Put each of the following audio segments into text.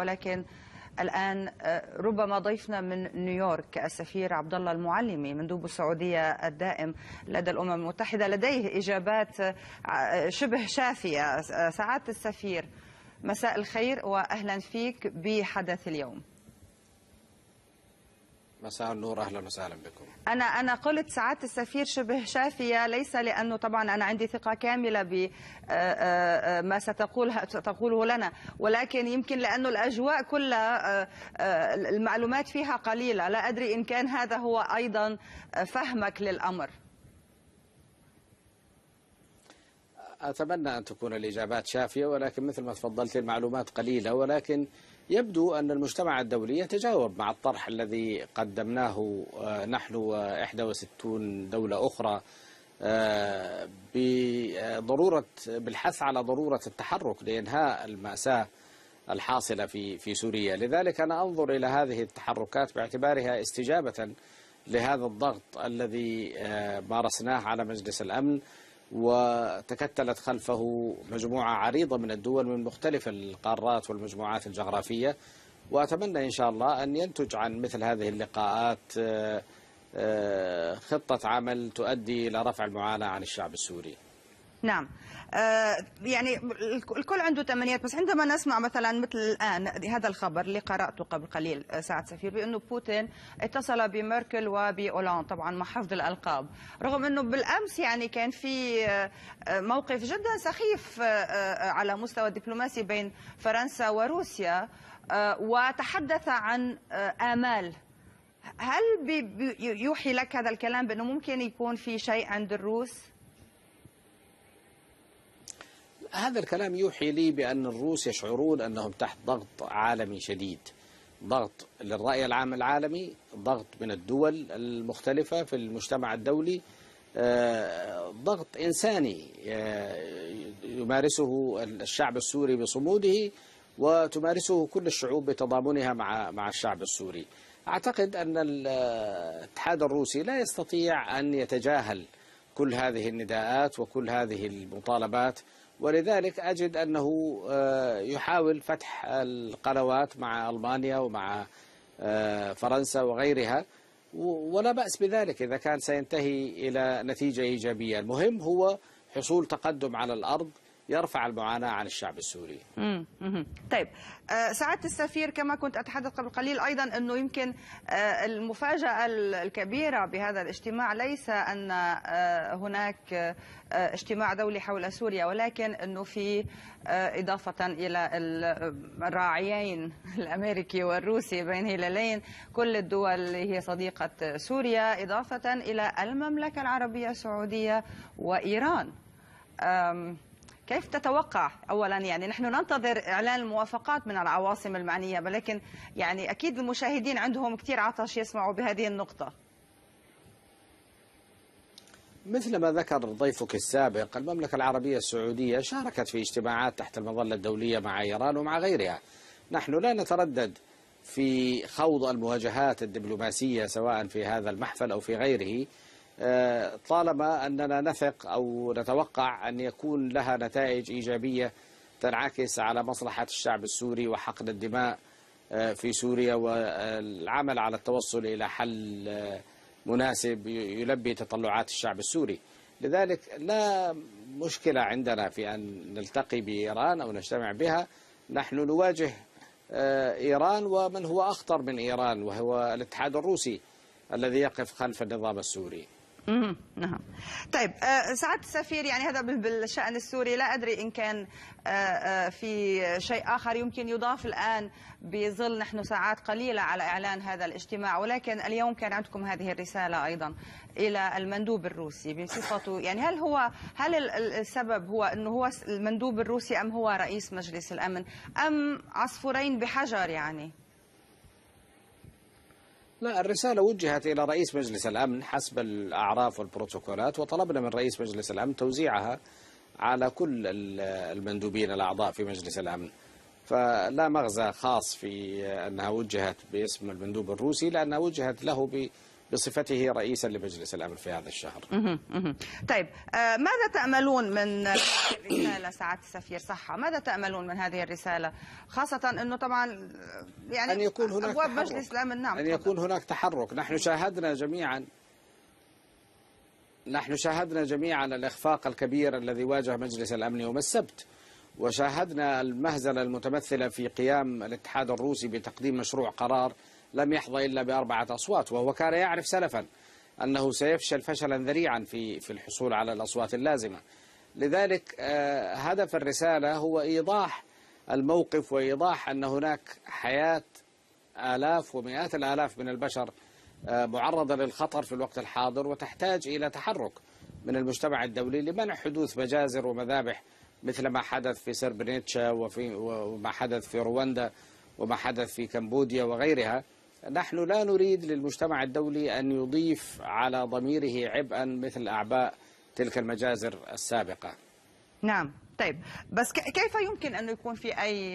ولكن الآن ربما ضيفنا من نيويورك السفير عبد الله المعلمي مندوب السعودية الدائم لدى الأمم المتحدة لديه إجابات شبه شافية. سعادة السفير، مساء الخير وأهلا فيك بحدث اليوم. مساء النور، أهلا وسهلا بكم. أنا قلت سعادة السفير شبه شافية ليس لأنه طبعا أنا عندي ثقة كاملة بما ستقوله لنا، ولكن يمكن لأنه الأجواء كلها المعلومات فيها قليلة. لا أدري إن كان هذا هو أيضا فهمك للأمر. أتمنى أن تكون الإجابات شافية، ولكن مثل ما تفضلت المعلومات قليلة، ولكن يبدو أن المجتمع الدولي يتجاوب مع الطرح الذي قدمناه نحن و61 دولة أخرى بالحث على ضرورة التحرك لإنهاء المأساة الحاصلة في سوريا. لذلك أنا أنظر إلى هذه التحركات باعتبارها استجابة لهذا الضغط الذي مارسناه على مجلس الأمن، وتكتلت خلفه مجموعة عريضة من الدول من مختلف القارات والمجموعات الجغرافية. وأتمنى إن شاء الله أن ينتج عن مثل هذه اللقاءات خطة عمل تؤدي إلى رفع المعاناة عن الشعب السوري. نعم، يعني الكل عنده تمنيات، بس عندما نسمع مثلا مثل الآن هذا الخبر اللي قرأته قبل قليل سعادة السفير بأنه بوتين اتصل بميركل وبأولاند، طبعا مع حفظ الألقاب، رغم أنه بالأمس يعني كان في موقف جدا سخيف على مستوى الدبلوماسي بين فرنسا وروسيا، وتحدث عن آمال. هل يوحي لك هذا الكلام بأنه ممكن يكون في شيء عند الروس؟ هذا الكلام يوحي لي بأن الروس يشعرون أنهم تحت ضغط عالمي شديد، ضغط للرأي العام العالمي، ضغط من الدول المختلفة في المجتمع الدولي، ضغط إنساني يمارسه الشعب السوري بصموده وتمارسه كل الشعوب بتضامنها مع الشعب السوري. أعتقد أن الاتحاد الروسي لا يستطيع أن يتجاهل كل هذه النداءات وكل هذه المطالبات، ولذلك أجد أنه يحاول فتح القنوات مع ألمانيا ومع فرنسا وغيرها، ولا بأس بذلك إذا كان سينتهي إلى نتيجة إيجابية. المهم هو حصول تقدم على الأرض يرفع المعاناة عن الشعب السوري. طيب سعادة السفير، كما كنت أتحدث قبل قليل أيضا أنه يمكن المفاجأة الكبيرة بهذا الاجتماع ليس أن هناك اجتماع دولي حول سوريا، ولكن أنه في إضافة إلى الراعيين الأمريكي والروسي بين هلالين كل الدول اللي هي صديقة سوريا، إضافة إلى المملكة العربية السعودية وإيران. كيف تتوقع؟ أولا يعني نحن ننتظر إعلان الموافقات من العواصم المعنية، ولكن يعني أكيد المشاهدين عندهم كثير عطش يسمعوا بهذه النقطة. مثل ما ذكر ضيفك السابق، المملكة العربية السعودية شاركت في اجتماعات تحت المظلة الدولية مع إيران ومع غيرها. نحن لا نتردد في خوض المواجهات الدبلوماسية سواء في هذا المحفل أو في غيره، طالما أننا نثق أو نتوقع أن يكون لها نتائج إيجابية تنعكس على مصلحة الشعب السوري وحقن الدماء في سوريا، والعمل على التوصل إلى حل مناسب يلبي تطلعات الشعب السوري. لذلك لا مشكلة عندنا في أن نلتقي بإيران أو نجتمع بها. نحن نواجه إيران ومن هو أخطر من إيران، وهو الاتحاد الروسي الذي يقف خلف النظام السوري. نعم. طيب سعادة السفير، يعني هذا بالشأن السوري. لا أدري إن كان في شيء آخر يمكن يضاف الآن بظل نحن ساعات قليلة على إعلان هذا الاجتماع، ولكن اليوم كان عندكم هذه الرسالة أيضا إلى المندوب الروسي بصفته، يعني هل السبب هو أنه هو المندوب الروسي أم هو رئيس مجلس الأمن أم عصفورين بحجر يعني؟ لا، الرسالة وجهت إلى رئيس مجلس الأمن حسب الأعراف والبروتوكولات، وطلبنا من رئيس مجلس الأمن توزيعها على كل المندوبين الأعضاء في مجلس الأمن. فلا مغزى خاص في أنها وجهت باسم المندوب الروسي، لأنها وجهت له بصفته رئيسا لمجلس الأمن في هذا الشهر. طيب، ماذا تأملون من الرسالة سعادة السفير؟ صحة، ماذا تأملون من هذه الرسالة، خاصة أنه طبعا يعني أن يكون هناك أبواب تحرك. مجلس الأمن. نعم، أن يكون هناك تحرك. نحن شاهدنا جميعا الإخفاق الكبير الذي واجه مجلس الأمن يوم السبت، وشاهدنا المهزلة المتمثلة في قيام الاتحاد الروسي بتقديم مشروع قرار لم يحظى إلا ب4 أصوات، وهو كان يعرف سلفا أنه سيفشل فشلا ذريعا في الحصول على الأصوات اللازمة. لذلك هدف الرسالة هو إيضاح الموقف وإيضاح أن هناك حياة آلاف ومئات الآلاف من البشر معرضة للخطر في الوقت الحاضر، وتحتاج إلى تحرك من المجتمع الدولي لمنع حدوث مجازر ومذابح مثل ما حدث في سربرينيتشا وما حدث في رواندا وما حدث في كمبوديا وغيرها. نحن لا نريد للمجتمع الدولي أن يضيف على ضميره عبئا مثل أعباء تلك المجازر السابقة. نعم. طيب، بس كيف يمكن أن يكون في أي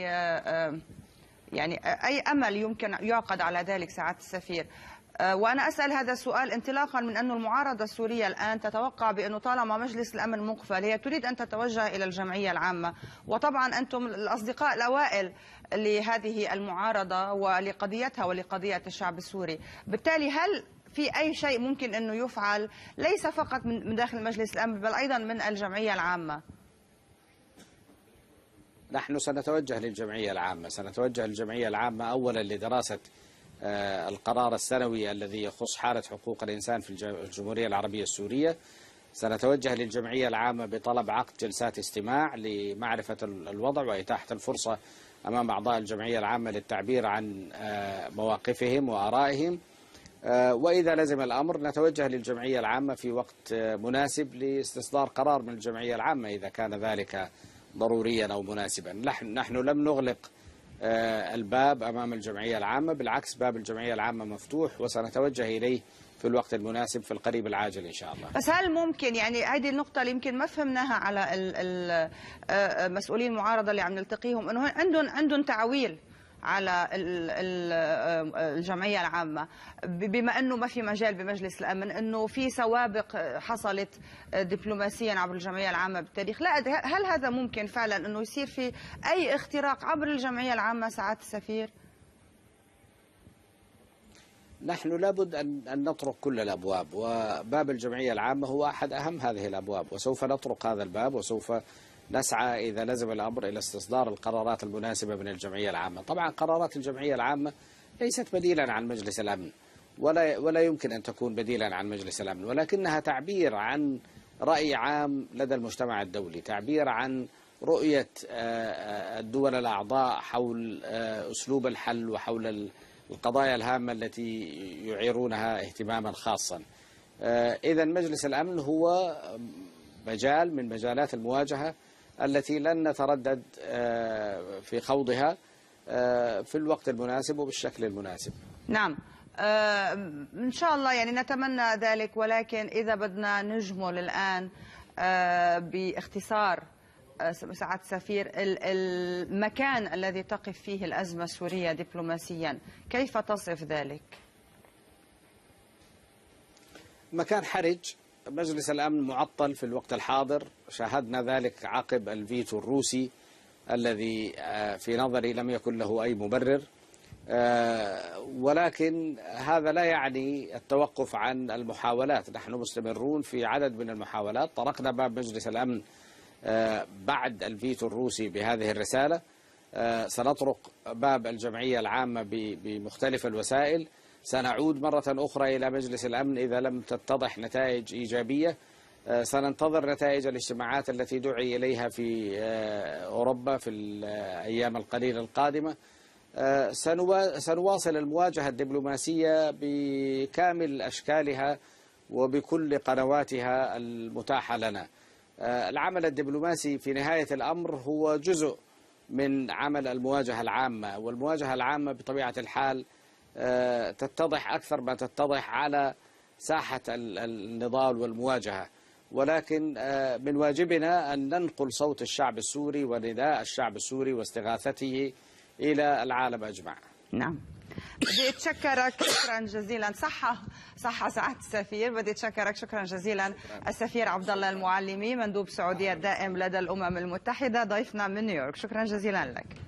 يعني أي أمل يمكن يعقد على ذلك سعادة السفير؟ وأنا أسأل هذا السؤال انطلاقا من أن المعارضة السورية الآن تتوقع بأنه طالما مجلس الأمن مقفل هي تريد أن تتوجه إلى الجمعية العامة، وطبعا أنتم الأصدقاء الأوائل لهذه المعارضة ولقضيتها ولقضية الشعب السوري. بالتالي هل في أي شيء ممكن أنه يفعل ليس فقط من داخل مجلس الأمن بل أيضا من الجمعية العامة؟ نحن سنتوجه للجمعية العامة أولا لدراسة القرار السنوي الذي يخص حالة حقوق الإنسان في الجمهورية العربية السورية. سنتوجه للجمعية العامة بطلب عقد جلسات استماع لمعرفة الوضع وإتاحة الفرصة أمام أعضاء الجمعية العامة للتعبير عن مواقفهم وآرائهم، وإذا لزم الأمر نتوجه للجمعية العامة في وقت مناسب لاستصدار قرار من الجمعية العامة إذا كان ذلك ضروريا أو مناسبا. نحن لم نغلق الباب أمام الجمعية العامة، بالعكس باب الجمعية العامة مفتوح وسنتوجه إليه في الوقت المناسب في القريب العاجل إن شاء الله. بس هل ممكن، يعني هذه النقطة اللي يمكن ما فهمناها على المسؤولين المعارضة اللي عم نلتقيهم، أنه عندهم تعويل على الجمعية العامة بما أنه ما في مجال بمجلس الأمن، أنه في سوابق حصلت دبلوماسيا عبر الجمعية العامة بالتاريخ. لا، هل هذا ممكن فعلا أنه يصير في أي اختراق عبر الجمعية العامة سعادة السفير؟ نحن لابد أن نطرق كل الأبواب، وباب الجمعية العامة هو أحد أهم هذه الأبواب، وسوف نطرق هذا الباب وسوف نسعى إذا لزم الأمر إلى استصدار القرارات المناسبة من الجمعية العامة. طبعا قرارات الجمعية العامة ليست بديلا عن مجلس الأمن ولا يمكن أن تكون بديلا عن مجلس الأمن، ولكنها تعبير عن رأي عام لدى المجتمع الدولي، تعبير عن رؤية الدول الأعضاء حول أسلوب الحل وحول القضايا الهامة التي يعيرونها اهتماما خاصا. إذن مجلس الأمن هو مجال من مجالات المواجهة التي لن نتردد في خوضها في الوقت المناسب وبالشكل المناسب. نعم، إن شاء الله يعني نتمنى ذلك، ولكن إذا بدنا نجمل الآن باختصار سعادة السفير المكان الذي تقف فيه الأزمة السورية دبلوماسيا، كيف تصف ذلك؟ مكان حرج. مجلس الأمن معطل في الوقت الحاضر، شاهدنا ذلك عقب الفيتو الروسي الذي في نظري لم يكن له أي مبرر، ولكن هذا لا يعني التوقف عن المحاولات. نحن مستمرون في عدد من المحاولات. طرقنا باب مجلس الأمن بعد الفيتو الروسي بهذه الرسالة، سنطرق باب الجمعية العامة بمختلف الوسائل، سنعود مرة أخرى إلى مجلس الأمن إذا لم تتضح نتائج إيجابية، سننتظر نتائج الاجتماعات التي دعي إليها في أوروبا في الأيام القليلة القادمة، سنواصل المواجهة الدبلوماسية بكامل أشكالها وبكل قنواتها المتاحة لنا. العمل الدبلوماسي في نهاية الأمر هو جزء من عمل المواجهة العامة، والمواجهة العامة بطبيعة الحال تتضح أكثر ما تتضح على ساحة النضال والمواجهة، ولكن من واجبنا أن ننقل صوت الشعب السوري ونداء الشعب السوري واستغاثته إلى العالم أجمع. نعم. بدي اتشكرك شكرا جزيلا. صح سعادة السفير، بدي اتشكرك شكرا جزيلا السفير عبد الله المعلمي مندوب السعودية الدائم لدى الأمم المتحدة ضيفنا من نيويورك. شكرا جزيلا لك.